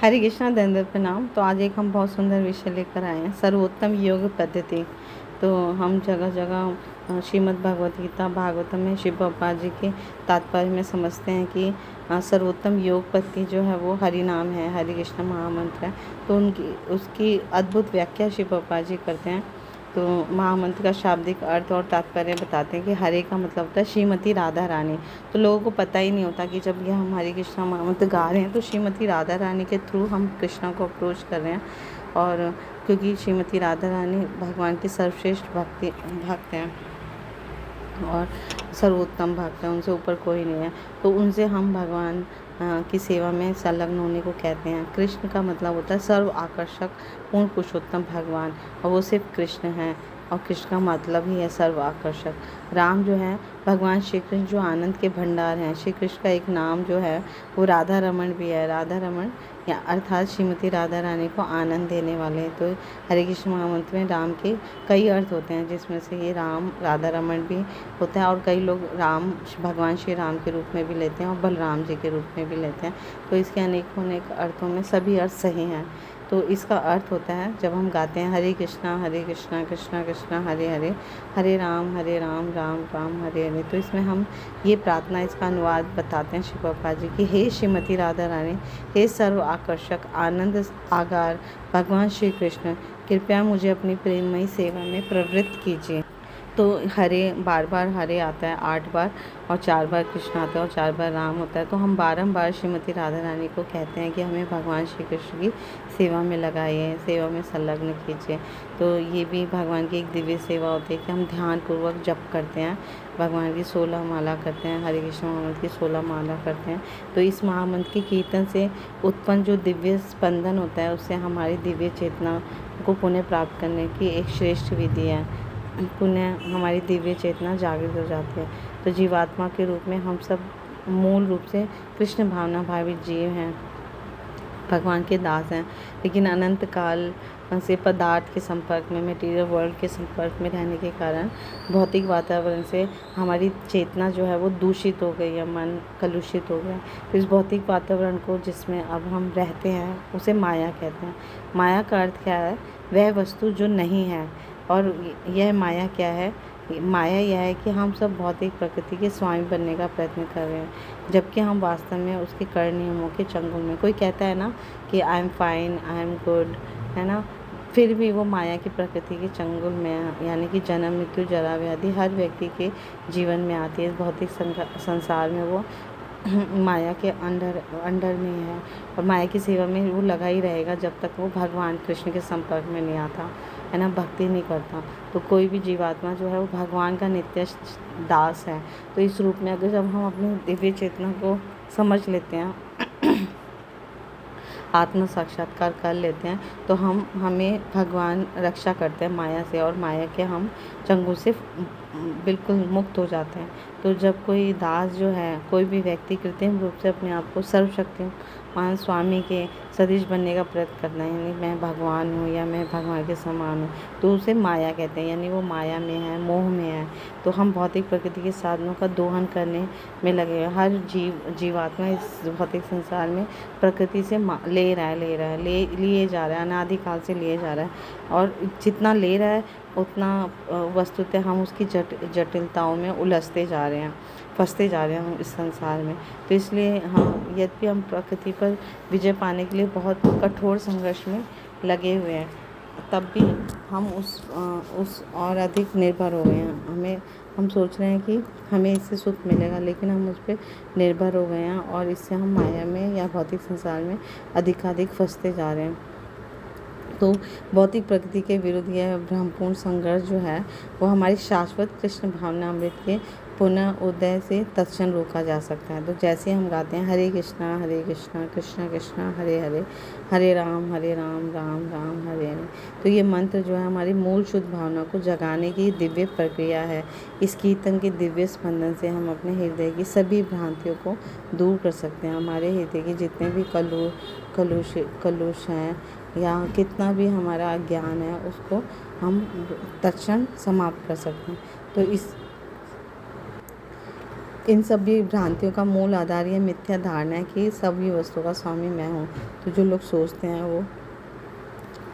हरे कृष्णा दंडवत प्रणाम। तो आज एक हम बहुत सुंदर विषय लेकर आए हैं, सर्वोत्तम योग पद्धति। तो हम जगह जगह श्रीमद् भगवत गीता भागवतम में शिव बाबा जी के तात्पर्य में समझते हैं कि सर्वोत्तम योग पद्धति जो है वो हरि नाम है, हरे कृष्ण महामंत्र है। तो उसकी अद्भुत व्याख्या शिव बाबा जी करते हैं। तो महामंत्र का शाब्दिक अर्थ और तात्पर्य बताते हैं कि हरे का मतलब होता है श्रीमती राधा रानी। तो लोगों को पता ही नहीं होता कि जब यह हम हरे कृष्णा महामंत्र गा रहे हैं तो श्रीमती राधा रानी के थ्रू हम कृष्णा को अप्रोच कर रहे हैं। और क्योंकि श्रीमती राधा रानी भगवान की सर्वश्रेष्ठ भक्त हैं और सर्वोत्तम भक्त हैं, उनसे ऊपर कोई नहीं है। तो उनसे हम भगवान की सेवा में संलग्न होने को कहते हैं। कृष्ण का मतलब होता है सर्व आकर्षक पूर्ण पुरुषोत्तम भगवान, और वो सिर्फ कृष्ण हैं और कृष्ण का मतलब ही है सर्व आकर्षक। राम जो है भगवान श्री कृष्ण जो आनंद के भंडार हैं। श्री कृष्ण का एक नाम जो है वो राधा रमण भी है। राधा रमण या अर्थात श्रीमती राधा रानी को आनंद देने वाले। तो हरे कृष्ण महामंत्र में राम के कई अर्थ होते हैं, जिसमें से ये राम राधा रमण भी होता है, और कई लोग राम भगवान श्री राम के रूप में भी लेते हैं और बलराम जी के रूप में भी लेते हैं। तो इसके अनेक अर्थों में सभी अर्थ सही हैं। तो इसका अर्थ होता है जब हम गाते हैं हरे कृष्णा कृष्णा कृष्णा हरे हरे, हरे राम राम राम हरे हरे। तो इसमें हम ये प्रार्थना, इसका अनुवाद बताते हैं शिव बाबा जी की, हे श्रीमती राधा रानी, हे सर्व आकर्षक आनंद आगार भगवान श्री कृष्ण, कृपया मुझे अपनी प्रेममयी सेवा में प्रवृत्त कीजिए। तो हरे बार बार हरे आता है 8 बार, और 4 बार कृष्ण आता है और 4 बार राम होता है। तो हम बारंबार श्रीमती राधा रानी को कहते हैं कि हमें भगवान श्री कृष्ण की सेवा में लगाइए, सेवा में संलग्न कीजिए। तो ये भी भगवान की एक दिव्य सेवा होती है कि हम ध्यानपूर्वक जप करते हैं, भगवान की 16 माला करते हैं, हरे कृष्ण महामंत्र की 16 माला करते हैं। तो इस महामंत्र के कीर्तन से उत्पन्न जो दिव्य स्पंदन होता है, उससे हमारी दिव्य चेतना को पुण्य प्राप्त करने की एक श्रेष्ठ विधि है। पुण्य हमारी दिव्य चेतना जागृत हो जाती है। तो जीवात्मा के रूप में हम सब मूल रूप से कृष्ण भावना भावित जीव हैं, भगवान के दास हैं। लेकिन अनंत काल से पदार्थ के संपर्क में, मटेरियल वर्ल्ड के संपर्क में रहने के कारण भौतिक वातावरण से हमारी चेतना जो है वो दूषित हो गई है, मन कलुषित हो गया। तो इस भौतिक वातावरण को जिसमें अब हम रहते हैं उसे माया कहते हैं। माया का अर्थ क्या है? वह वस्तु जो नहीं है। और यह माया क्या है? माया यह है कि हम सब भौतिक प्रकृति के स्वामी बनने का प्रयत्न कर रहे हैं, जबकि हम वास्तव में उसके कर नियमों के चंगुल में। कोई कहता है ना कि I am fine, I am good, है ना, फिर भी वो माया की प्रकृति के चंगुल में है। यानी कि जन्म मृत्यु जरा व्याधि हर व्यक्ति के जीवन में आती है। इस भौतिक संसार में वो माया के अंडर में है, और माया की सेवा में वो लगा ही रहेगा जब तक वो भगवान कृष्ण के संपर्क में नहीं आता, है ना, भक्ति नहीं करता। तो कोई भी जीवात्मा जो है वो भगवान का नित्य दास है। तो इस रूप में अगर जब हम अपनी दिव्य चेतना को समझ लेते हैं, आत्म साक्षात्कार कर लेते हैं, तो हमें भगवान रक्षा करते हैं माया से, और माया के हम चंगुल से बिल्कुल मुक्त हो जाते हैं। तो जब कोई दास जो है, कोई भी व्यक्ति कृत्रिम रूप से अपने आप को सर्वशक्तिमान स्वामी के सदृश बनने का प्रयत्न करना है, यानी मैं भगवान हूँ या मैं भगवान के समान हूँ, तो उसे माया कहते हैं। यानी वो माया में है, मोह में है। तो हम भौतिक प्रकृति के साधनों का दोहन करने में लगे हैं। हर जीवात्मा इस भौतिक संसार में प्रकृति से लिए जा रहा है, अनादिकाल से लिए जा रहा है। और जितना ले रहा है उतना वस्तुतः हम उसकी जटिलताओं में उलझते जा रहे हैं, फंसते जा रहे हैं हम इस संसार में। तो इसलिए हम, यद्यपि हम प्रकृति पर विजय पाने के लिए बहुत कठोर संघर्ष में लगे हुए हैं, तब भी हम उस और अधिक निर्भर हो गए हैं। हम सोच रहे हैं कि हमें इससे सुख मिलेगा, लेकिन हम उस पर निर्भर हो गए हैं, और इससे हम माया में या भौतिक संसार में अधिकाधिक फंसते जा रहे हैं। तो भौतिक प्रकृति के विरुद्ध यह भ्रमपूर्ण संघर्ष जो है वो हमारी शाश्वत कृष्ण भावना अमृत के पुनः उदय से तत्क्षण रोका जा सकता है। तो जैसे हम गाते हैं हरे कृष्णा कृष्णा कृष्णा हरे हरे, हरे राम राम राम हरे हरे। तो ये मंत्र जो है हमारी मूल शुद्ध भावना को जगाने की दिव्य प्रक्रिया है। इस कीर्तन के दिव्य स्पंदन से हम अपने हृदय की सभी भ्रांतियों को दूर कर सकते हैं। हमारे हृदय के जितने भी कलुष हैं या कितना भी हमारा ज्ञान है, उसको हम तत्क्षण समाप्त कर सकते हैं। तो इन सभी भ्रांतियों का मूल आधार यह मिथ्या धारणा है कि सभी वस्तुओं का स्वामी मैं हूँ। तो जो लोग सोचते हैं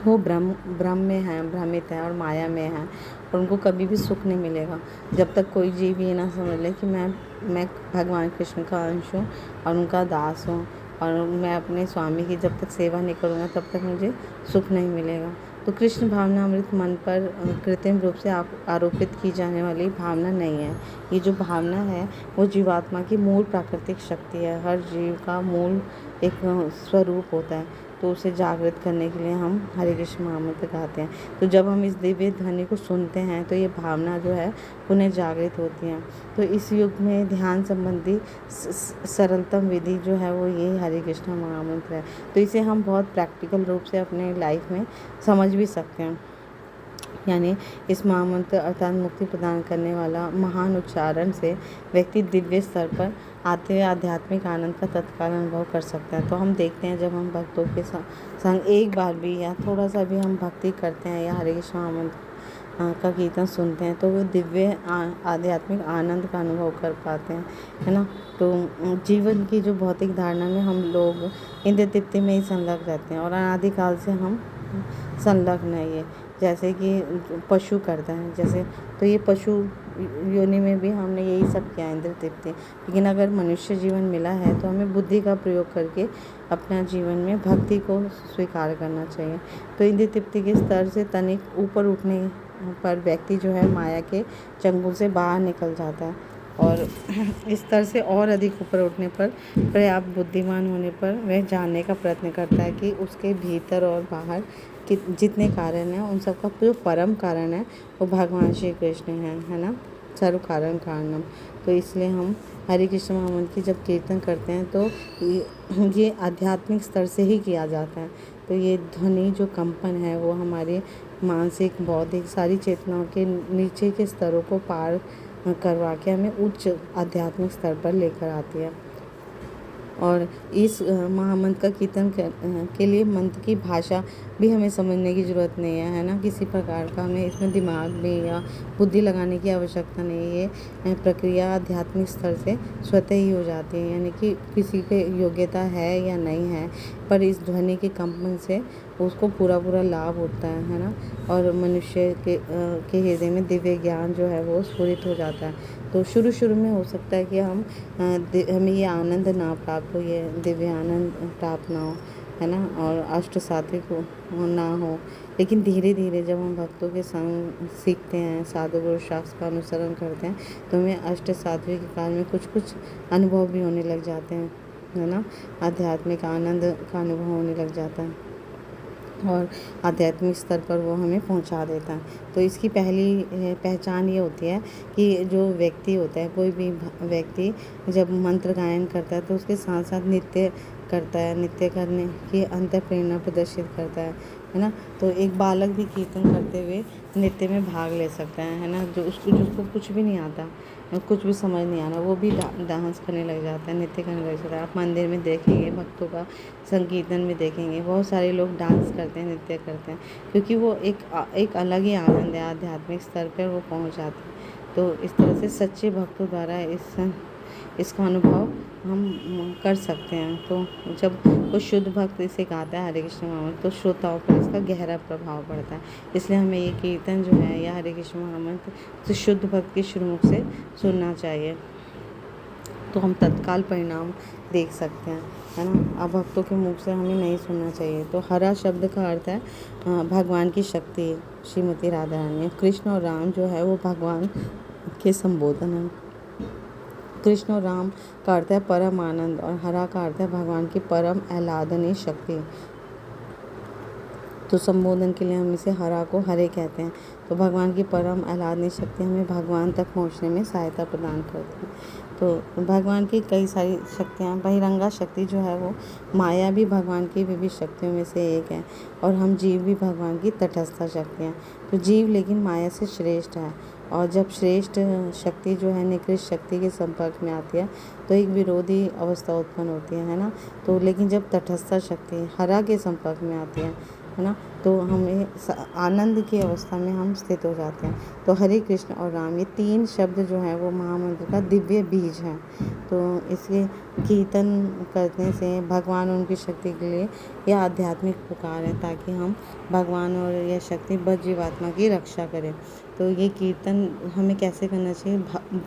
वो भ्रम में हैं, भ्रमित हैं और माया में हैं, और उनको कभी भी सुख नहीं मिलेगा जब तक कोई जीव ये ना समझ ले कि मैं भगवान कृष्ण का अंश हूँ और उनका दास हूँ, और मैं अपने स्वामी की जब तक सेवा नहीं करूँगा तब तक मुझे सुख नहीं मिलेगा। तो कृष्ण भावना अमृत मन पर कृत्रिम रूप से आरोपित की जाने वाली भावना नहीं है। ये जो भावना है वो जीवात्मा की मूल प्राकृतिक शक्ति है। हर जीव का मूल एक स्वरूप होता है, तो उसे जागृत करने के लिए हम हरे कृष्ण महामंत्र गाते हैं। तो जब हम इस दिव्य ध्वनि को सुनते हैं तो ये भावना जो है पुनः जागृत होती है। तो इस युग में ध्यान संबंधी सरलतम विधि जो है वो ये हरे कृष्ण महामंत्र है। तो इसे हम बहुत प्रैक्टिकल रूप से अपने लाइफ में समझ भी सकते हैं। यानी इस महामंत्र अर्थात मुक्ति प्रदान करने वाला महान उच्चारण से व्यक्ति दिव्य स्तर पर आते हुए आध्यात्मिक आनंद का तत्काल अनुभव कर सकता है। तो हम देखते हैं जब हम भक्तों के संग एक बार भी या थोड़ा सा भी हम भक्ति करते हैं या हरे कृष्ण महामंत्र का कीर्तन सुनते हैं तो वो दिव्य आध्यात्मिक आनंद का अनुभव कर पाते हैं, है ना। तो जीवन की जो भौतिक धारणा में हम लोग इंद्रिय तृप्ति में ही संलग्न रहते हैं और अनादिकाल से हम संलग्न है ये, जैसे कि पशु करता है जैसे। तो ये पशु योनि में भी हमने यही सब किया, इंद्रिय तृप्ति। लेकिन अगर मनुष्य जीवन मिला है तो हमें बुद्धि का प्रयोग करके अपना जीवन में भक्ति को स्वीकार करना चाहिए। तो इंद्रिय तृप्ति के स्तर से तनिक ऊपर उठने पर व्यक्ति जो है माया के चंगुल से बाहर निकल जाता है, और इस स्तर से और अधिक ऊपर उठने पर पर्याप्त बुद्धिमान होने पर वह जानने का प्रयत्न करता है कि उसके भीतर और बाहर कि जितने कारण हैं उन सबका जो परम कारण है वो भगवान श्री कृष्ण है ना, सर्व कारण कारणम। तो इसलिए हम हरे कृष्ण महामंत्र की जब कीर्तन करते हैं तो ये आध्यात्मिक स्तर से ही किया जाता है। तो ये ध्वनि जो कंपन है वो हमारे मानसिक बौद्धिक सारी चेतनाओं के नीचे के स्तरों को पार करवा के हमें उच्च आध्यात्मिक स्तर पर लेकर आती है। और इस महामंत्र का कीर्तन के लिए मंत्र की भाषा भी हमें समझने की ज़रूरत नहीं है ना, किसी प्रकार का हमें इसमें दिमाग में या बुद्धि लगाने की आवश्यकता नहीं है। ये प्रक्रिया आध्यात्मिक स्तर से स्वतः ही हो जाती है, यानी कि किसी के योग्यता है या नहीं है, पर इस ध्वनि के कंपन से उसको पूरा लाभ होता है ना। और मनुष्य के हृदय में दिव्य ज्ञान जो है वो स्फुरित हो जाता है। तो शुरू में हो सकता है कि हमें ये आनंद ना प्राप्त हो, ये दिव्य आनंद प्राप्त ना हो, है ना, और अष्ट सात्विक ना हो। लेकिन धीरे धीरे जब हम भक्तों के संग सीखते हैं, साधु गुरु शास्त्र का अनुसरण करते हैं, तो हमें अष्ट सात्विक काल में कुछ अनुभव भी होने लग जाते हैं, है ना। आध्यात्मिक आनंद का अनुभव होने लग जाता है और आध्यात्मिक स्तर पर वो हमें पहुंचा देता है। तो इसकी पहली पहचान ये होती है कि जो व्यक्ति होता है, कोई भी व्यक्ति जब मंत्र गायन करता है तो उसके साथ साथ नृत्य करता है, नृत्य करने की अंतर प्रेरणा प्रदर्शित करता है ना। तो एक बालक भी कीर्तन करते हुए नृत्य में भाग ले सकता है ना, जिसको कुछ भी नहीं आता, कुछ भी समझ नहीं आना, वो भी डांस करने लग जाता है, नृत्य करने लग जाता है। आप मंदिर में देखेंगे, भक्तों का संकीर्तन में देखेंगे, बहुत सारे लोग डांस करते हैं, नृत्य करते हैं, क्योंकि वो एक अलग ही आनंद है, आध्यात्मिक स्तर पर वो पहुंच जाते हैं। तो इस तरह से सच्चे भक्तों द्वारा इसका अनुभव हम कर सकते हैं। तो जब कोई शुद्ध भक्त इसे गाता है हरे कृष्ण महामंत्र, तो श्रोताओं पर इसका गहरा प्रभाव पड़ता है। इसलिए हमें ये कीर्तन जो है या हरे कृष्ण महामंत्र तो शुद्ध भक्त के श्रीमुख से सुनना चाहिए, तो हम तत्काल परिणाम देख सकते हैं, है ना। भक्तों के मुख से हमें नहीं सुनना चाहिए। तो हरा शब्द का अर्थ है भगवान की शक्ति, श्रीमती राधा रानी। कृष्ण और राम जो है वो भगवान के संबोधन है। कृष्ण और राम का अर्थ है परम आनंद और हरा का अर्थ है भगवान की परम आह्लादनीय शक्ति। तो संबोधन के लिए हम इसे हरा को हरे कहते हैं। तो भगवान की परम आह्लादनीय शक्ति हमें भगवान तक पहुंचने में सहायता प्रदान करती है। तो भगवान की कई सारी शक्तियाँ, बहिरंगा शक्ति जो है वो माया भी भगवान की विविध शक्तियों में से एक है, और हम जीव भी भगवान की तटस्थ शक्तियाँ। तो जीव लेकिन माया से श्रेष्ठ है, और जब श्रेष्ठ शक्ति जो है निकृष्ट शक्ति के संपर्क में आती है तो एक विरोधी अवस्था उत्पन्न होती है ना। तो लेकिन जब तटस्थ शक्ति हरा के संपर्क में आती है है ना, तो हमें आनंद की अवस्था में हम स्थित हो जाते हैं। तो हरे कृष्ण और राम ये 3 शब्द जो हैं वो महामंत्र का दिव्य बीज हैं। तो इसके कीर्तन करने से भगवान उनकी शक्ति के लिए यह आध्यात्मिक पुकार है, ताकि हम भगवान और यह शक्ति बद्ध जीवात्मा की रक्षा करें। तो ये कीर्तन हमें कैसे करना चाहिए?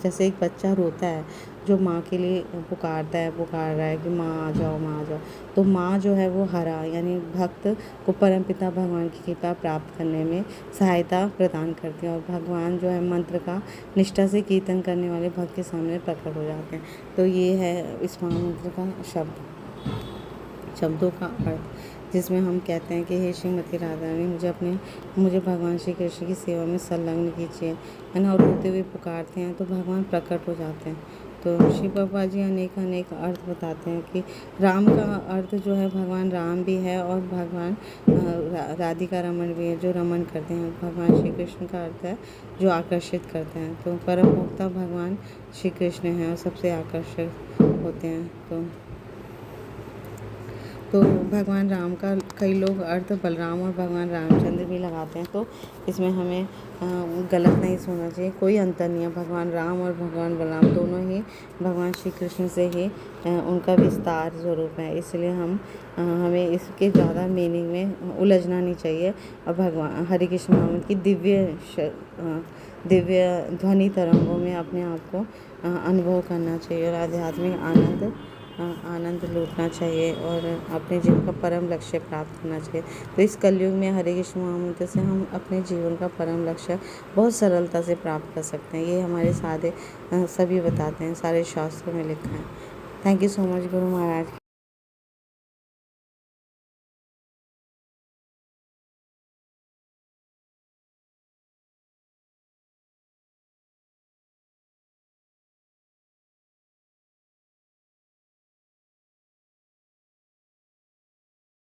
जैसे एक बच्चा रोता है, जो माँ के लिए पुकार रहा है कि माँ आ जाओ, माँ आ जाओ। तो माँ जो है वो हरा यानी भक्त को परमपिता भगवान की कृपा प्राप्त करने में सहायता प्रदान करती है, और भगवान जो है मंत्र का निष्ठा से कीर्तन करने वाले भक्त के सामने प्रकट हो जाते हैं। तो ये है इस महामंत्र का शब्दों का अर्थ, जिसमें हम कहते हैं कि हे श्रीमती राधा रानी, मुझे भगवान श्री कृष्ण की सेवा में संलग्न कीजिए, है ना। और रोते हुए पुकारते हैं तो भगवान प्रकट हो जाते हैं। तो शिव बाबा जी अनेक अर्थ बताते हैं कि राम का अर्थ जो है भगवान राम भी है, और भगवान राधिका रमन भी है, जो रमन करते हैं। भगवान श्री कृष्ण का अर्थ है जो आकर्षित करते हैं। तो परम भोक्ता भगवान श्री कृष्ण हैं और सबसे आकर्षित होते हैं। तो भगवान राम का कई लोग अर्थ बलराम और भगवान रामचंद्र भी लगाते हैं। तो इसमें हमें गलत नहीं सोचना चाहिए, कोई अंतर नहीं है। भगवान राम और भगवान बलराम दोनों ही भगवान श्री कृष्ण से ही उनका विस्तार स्वरूप है, इसलिए हमें इसके ज़्यादा मीनिंग में उलझना नहीं चाहिए। और भगवान हरे कृष्ण महामंत्र की दिव्य ध्वनि तरंगों में अपने आप को अनुभव करना चाहिए, और आध्यात्मिक आनंद लूटना चाहिए, और अपने जीवन का परम लक्ष्य प्राप्त करना चाहिए। तो इस कलयुग में हरे कृष्ण महामंत्र से हम अपने जीवन का परम लक्ष्य बहुत सरलता से प्राप्त कर सकते हैं। ये हमारे सारे सभी बताते हैं, सारे शास्त्रों में लिखा है। Thank you so much Guru Maharaj.